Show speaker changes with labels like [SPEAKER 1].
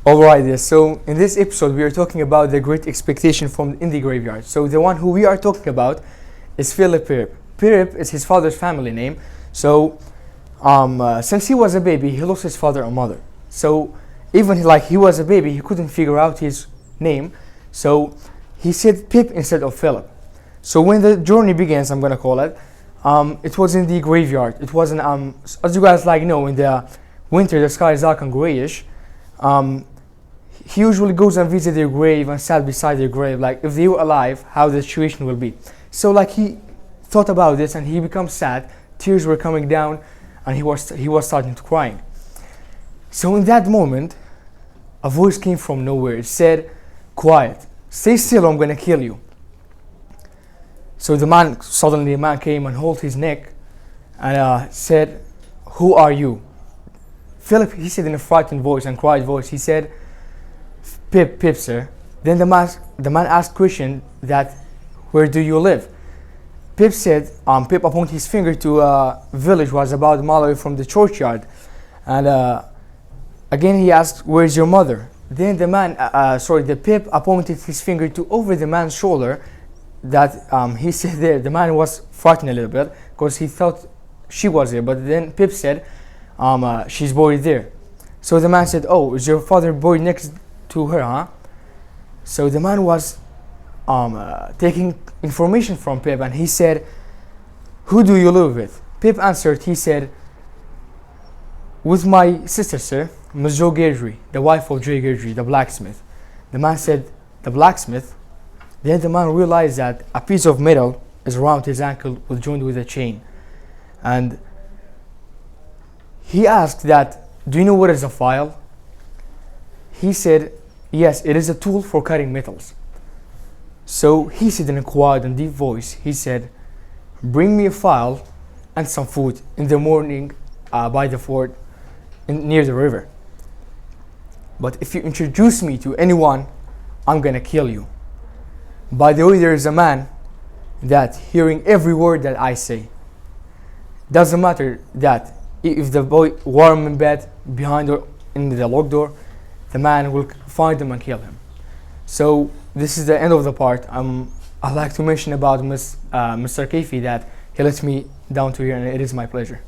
[SPEAKER 1] Alright, yes. So in this episode, we are talking about the Great Expectation from in the graveyard. So the one who we are talking about is Philip Pirrip. Pirrip is his father's family name. So since he was a baby, he lost his father and mother. So even like he was a baby, he couldn't figure out his name. So he said Pip instead of Philip. So when the journey begins, I'm gonna call it. It was in the graveyard. It wasn't as you guys like know, in the winter the sky is dark and grayish. He usually goes and visits their grave and sat beside their grave, like if they were alive, how the situation will be. So like he thought about this and he becomes sad. Tears were coming down, and he was starting to crying. So in that moment, a voice came from nowhere. It said, "Quiet, stay still, or I'm gonna kill you." So suddenly a man came and held his neck and said, "Who are you?" Philip, he said in a frightened voice and quiet voice, he said, Pip, sir." Then the man asked question that, "Where do you live?" Pip said, Pip pointed his finger to a village was about a mile away from the churchyard. And again he asked, "Where's your mother?" Then the Pip pointed his finger to over the man's shoulder that he said there. The man was frightened a little bit because he thought she was there. But then Pip said, "She's buried there." So the man said, "Oh, is your father buried next to her, huh?" So the man was taking information from Pip, and he said, "Who do you live with?" Pip answered, he said, "With my sister, sir, Miss Joe Guidry, the wife of Jay Guidry, the blacksmith." The man said, "The blacksmith?" Then the man realized that a piece of metal is around his ankle joined with a chain. And he asked that, "Do you know what is a file?" He said, "Yes, it is a tool for cutting metals." So he said in a quiet and deep voice, he said, "Bring me a file and some food in the morning by the fort near the river. But if you introduce me to anyone, I'm gonna kill you. By the way, there is a man that hearing every word that I say. Doesn't matter that if the boy warm in bed behind or in the locked door, the man will find him and kill him." So this is the end of the part. I'd like to mention about Mr. Kaifi that he let me down to here, and it is my pleasure.